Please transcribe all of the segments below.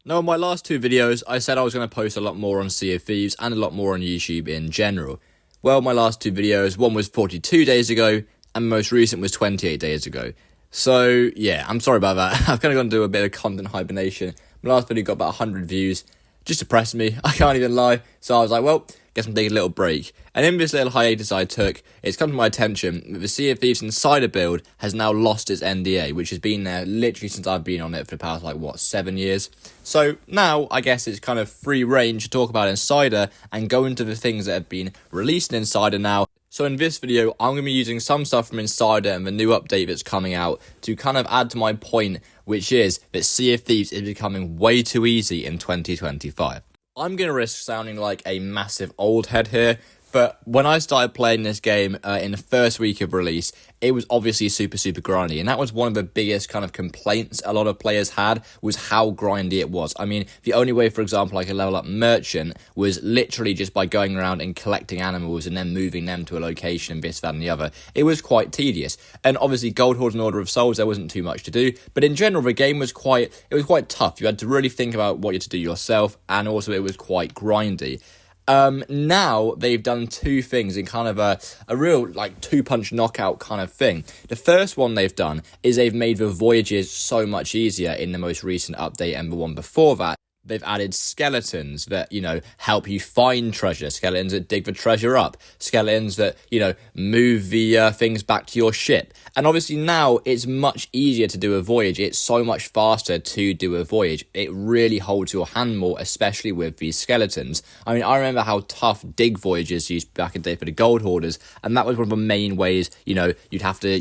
Now, in my last two videos, I said I was going to post a lot more on Sea of Thieves and a lot more on YouTube in general. Well, my last two videos, one was 42 days ago, and most recent was 28 days ago. So, yeah, I'm sorry about that. I've kind of gone to do a bit of content hibernation. My last video got about 100 views. Just depressed me, I can't even lie. So I was like, well, guess I'm taking a little break. And in this little hiatus I took, it's come to my attention that the Sea of Thieves Insider build has now lost its NDA, which has been there literally since I've been on it for the past, 7 years? So now, I guess it's kind of free range to talk about Insider and go into the things that have been released in Insider now. So in this video, I'm going to be using some stuff from Insider and the new update that's coming out to kind of add to my point, which is that Sea of Thieves is becoming way too easy in 2025. I'm going to risk sounding like a massive old head here, but when I started playing this game in the first week of release, it was obviously super grindy, and that was one of the biggest kind of complaints a lot of players had, was how grindy it was. I mean, the only way, for example, I could level up Merchant was literally just by going around and collecting animals and then moving them to a location and this, that, and the other. It was quite tedious, and obviously Gold Hoard and Order of Souls, there wasn't too much to do, but in general, the game was quite tough. You had to really think about what you had to do yourself, and also it was quite grindy. Now they've done two things in kind of a real two-punch knockout kind of thing. The first one they've done is they've made the voyages so much easier in the most recent update, and the one before that. They've added skeletons that, help you find treasure, skeletons that dig the treasure up, skeletons that, move the things back to your ship. And obviously now it's much easier to do a voyage. It's so much faster to do a voyage. It really holds your hand more, especially with these skeletons. I mean, I remember how tough dig voyages used back in the day for the gold hoarders, and that was one of the main ways, you'd have to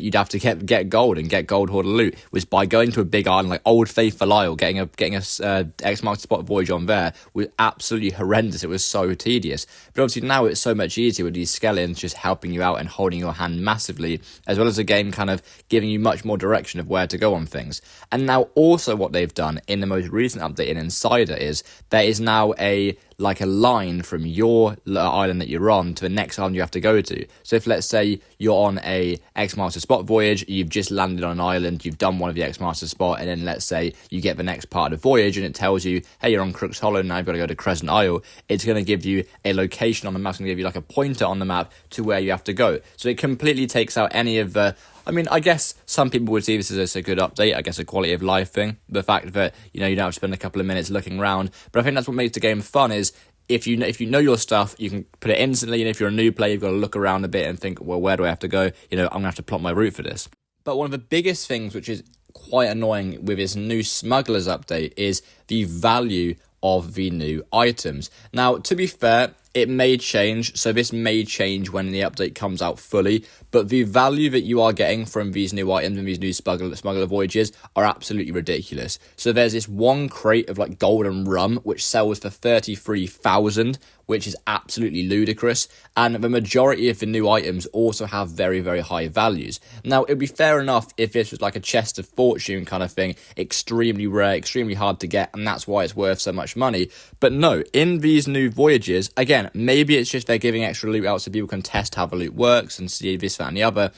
get gold and get gold hoarder loot, was by going to a big island like Old Faithful Isle, getting a X marks spot voyage on there was absolutely horrendous. It was so tedious. But obviously now it's so much easier with these skeletons just helping you out and holding your hand massively, as well as the game kind of giving you much more direction of where to go on things. And now also what they've done in the most recent update in Insider is there is now a line from your island that you're on to the next island you have to go to. So if, let's say, you're on a X-Master spot voyage, you've just landed on an island, you've done one of the X-Master spot, and then let's say you get the next part of the voyage and it tells you, hey, you're on Crook's Hollow, now you've got to go to Crescent Isle, it's going to give you a location on the map, it's going to give you a pointer on the map to where you have to go. So it completely takes out any of the... I mean, I guess some people would see this as a good update, I guess a quality of life thing. The fact that, you don't have to spend a couple of minutes looking around. But I think that's what makes the game fun is if you know your stuff, you can put it instantly. And if you're a new player, you've got to look around a bit and think, well, where do I have to go? I'm going to have to plot my route for this. But one of the biggest things, which is quite annoying with this new Smugglers update, is the value of the new items. Now, to be fair, it may change, so this may change when the update comes out fully, but the value that you are getting from these new items and these new smuggler voyages are absolutely ridiculous. So there's this one crate of golden rum, which sells for 33,000, which is absolutely ludicrous, and the majority of the new items also have very high values. Now, it'd be fair enough if this was like a chest of fortune kind of thing, extremely rare, extremely hard to get, and that's why it's worth so much money. But no, in these new voyages, again, maybe it's just they're giving extra loot out so people can test how the loot works and see this, that, and the other.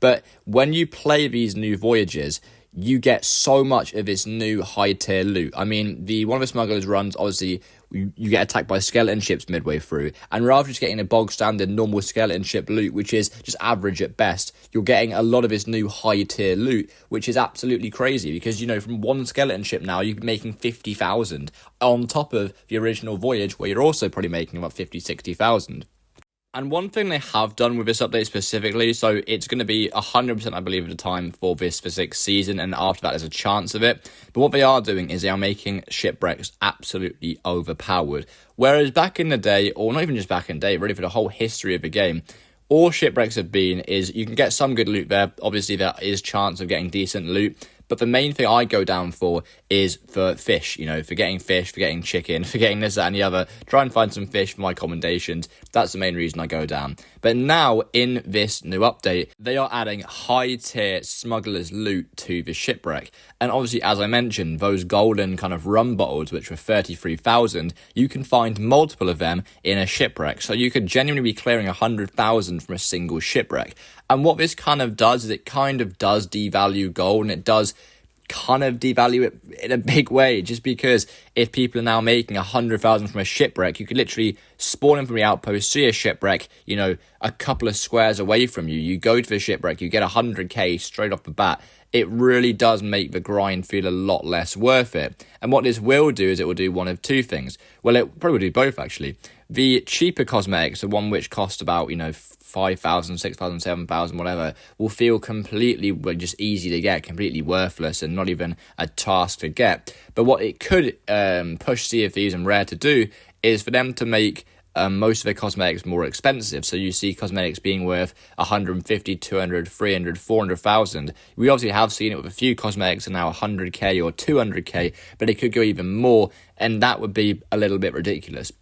But when you play these new voyages, you get so much of this new high-tier loot. I mean, one of the smugglers runs, obviously, you get attacked by skeleton ships midway through, and rather than just getting a bog-standard normal skeleton ship loot, which is just average at best, you're getting a lot of this new high-tier loot, which is absolutely crazy, because, from one skeleton ship now, you're making 50,000, on top of the original voyage, where you're also probably making about 50,000-60,000. And one thing they have done with this update specifically, so it's going to be 100%, I believe, at the time for this sixth season, and after that there's a chance of it. But what they are doing is they are making shipwrecks absolutely overpowered. Whereas back in the day, or not even just back in the day, really for the whole history of the game, all shipwrecks have been is you can get some good loot there. Obviously, there is chance of getting decent loot. But the main thing I go down for is for fish, for getting fish, for getting chicken, for getting this, that, and the other. Try and find some fish for my commendations. That's the main reason I go down. But now, in this new update, they are adding high-tier smugglers' loot to the shipwreck. And obviously, as I mentioned, those golden kind of rum bottles, which were 33,000, you can find multiple of them in a shipwreck. So you could genuinely be clearing 100,000 from a single shipwreck. And what this kind of does is it kind of does devalue gold, and it does kind of devalue it in a big way, just because if people are now making 100,000 from a shipwreck, you could literally spawn in from the outpost, see a shipwreck, a couple of squares away from you. You go to the shipwreck, you get 100k straight off the bat. It really does make the grind feel a lot less worth it. And what this will do is it will do one of two things. Well, it probably will do both, actually. The cheaper cosmetics, the one which cost about, 5,000, 6,000, 7,000, whatever, will feel completely just easy to get, completely worthless, and not even a task to get. But what it could push Sea of Thieves and Rare to do is for them to make most of their cosmetics more expensive. So you see cosmetics being worth 150, 200, 300, 400,000. We obviously have seen it with a few cosmetics are now 100k or 200k, but it could go even more, and that would be a little bit ridiculous.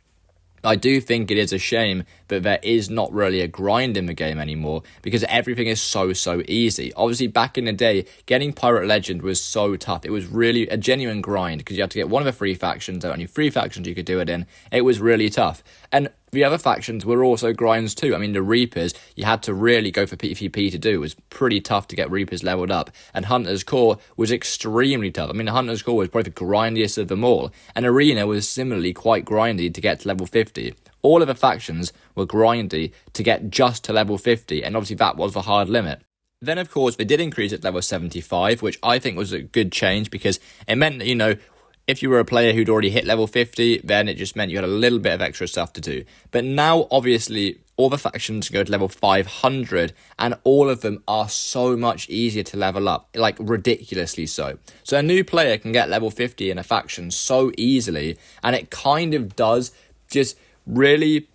I do think it is a shame that there is not really a grind in the game anymore, because everything is so easy. Obviously, back in the day, getting Pirate Legend was so tough. It was really a genuine grind, because you had to get one of the 3 factions. There were only 3 factions you could do it in. It was really tough. And the other factions were also grinds too. I mean, the Reapers, you had to really go for PvP to do. It was pretty tough to get Reapers leveled up. And Hunter's Core was extremely tough. I mean, Hunter's Core was probably the grindiest of them all. And Arena was similarly quite grindy to get to level 50. All of the factions were grindy to get just to level 50. And obviously that was the hard limit. Then, of course, they did increase it to level 75, which I think was a good change, because it meant that, if you were a player who'd already hit level 50, then it just meant you had a little bit of extra stuff to do. But now, obviously, all the factions go to level 500, and all of them are so much easier to level up, like ridiculously so. So a new player can get level 50 in a faction so easily, and it kind of does just really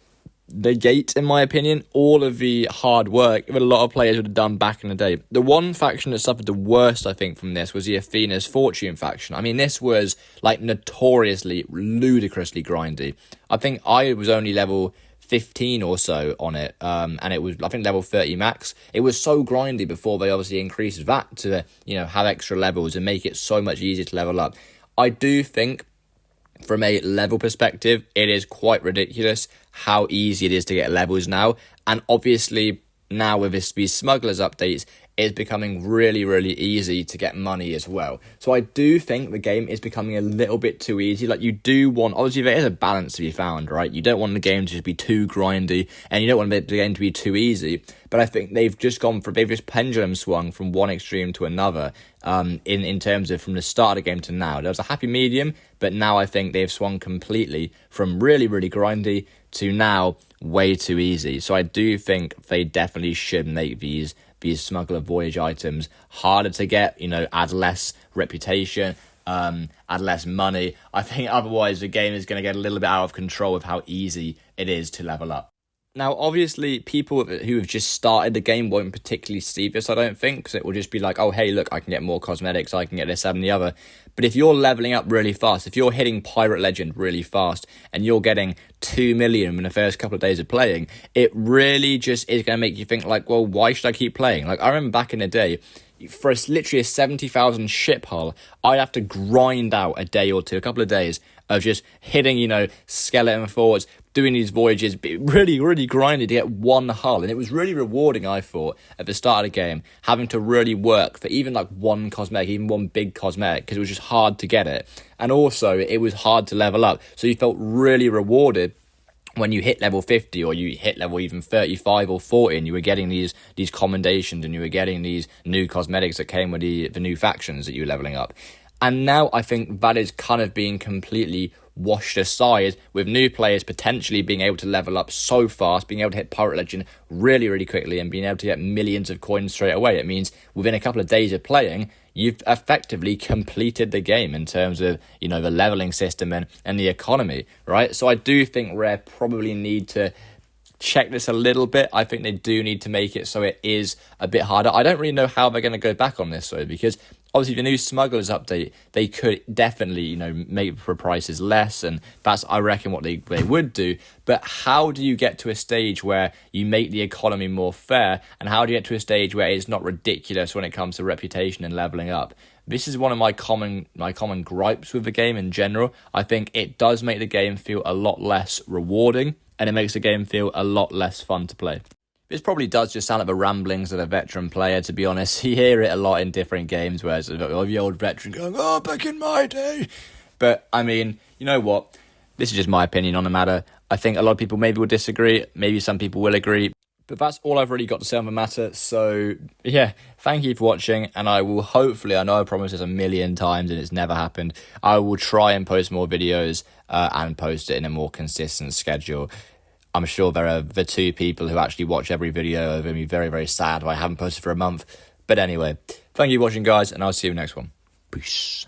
negate, in my opinion, all of the hard work that a lot of players would have done back in the day. The one faction that suffered the worst, I think, from this was the Athena's Fortune faction. I mean, this was like notoriously, ludicrously grindy. I think I was only level 15 or so on it, and it was, I think, level 30 max. It was so grindy before they obviously increased that to, have extra levels and make it so much easier to level up. I do think, from a level perspective, it is quite ridiculous how easy it is to get levels now. And obviously, now with these smugglers updates, it's becoming really easy to get money as well. So I do think the game is becoming a little bit too easy. Like, you do want, obviously there is a balance to be found, right? You don't want the game to just be too grindy, and you don't want the game to be too easy. But I think they've just pendulum swung from one extreme to another, in terms of from the start of the game to now. There was a happy medium, but now I think they've swung completely from really grindy to now way too easy. So I do think they definitely should make these smuggler voyage items harder to get, add less reputation, add less money. I think otherwise the game is going to get a little bit out of control with how easy it is to level up. Now, obviously, people who have just started the game won't particularly see this, I don't think, because it will just be like, oh, hey, look, I can get more cosmetics, I can get this, that, and the other. But if you're leveling up really fast, if you're hitting Pirate Legend really fast, and you're getting 2 million in the first couple of days of playing, it really just is going to make you think, like, well, why should I keep playing? Like, I remember back in the day, for literally a 70,000 ship hull, I'd have to grind out a day or two, a couple of days, of just hitting, skeleton forwards, doing these voyages, really grindy to get one hull. And it was really rewarding, I thought, at the start of the game, having to really work for even like one cosmetic, even one big cosmetic, because it was just hard to get it. And also, it was hard to level up. So you felt really rewarded when you hit level 50 or you hit level even 35 or 40, and you were getting these commendations, and you were getting these new cosmetics that came with the new factions that you were leveling up. And now I think that is kind of being completely washed aside, with new players potentially being able to level up so fast, being able to hit Pirate Legend really quickly, and being able to get millions of coins straight away. It means within a couple of days of playing, you've effectively completed the game in terms of, the leveling system and the economy, right? So I do think Rare probably need to check this a little bit. I think they do need to make it so it is a bit harder. I don't really know how they're going to go back on this, though, because obviously the new smugglers update, they could definitely, make the prices less, and that's, I reckon, what they would do. But how do you get to a stage where you make the economy more fair, and how do you get to a stage where it's not ridiculous when it comes to reputation and leveling up? This is one of my common gripes with the game in general. I think it does make the game feel a lot less rewarding, and it makes the game feel a lot less fun to play. This probably does just sound like the ramblings of a veteran player, to be honest. You hear it a lot in different games where it's the old veteran going, oh, back in my day. But, I mean, you know what? This is just my opinion on the matter. I think a lot of people maybe will disagree. Maybe some people will agree. But that's all I've really got to say on the matter. So, yeah, thank you for watching. And I will hopefully, I know I promised this a million times and it's never happened, I will try and post more videos and post it in a more consistent schedule. I'm sure there are the 2 people who actually watch every video are going to be very, very sad I haven't posted for a month. But anyway, thank you for watching, guys, and I'll see you next one. Peace.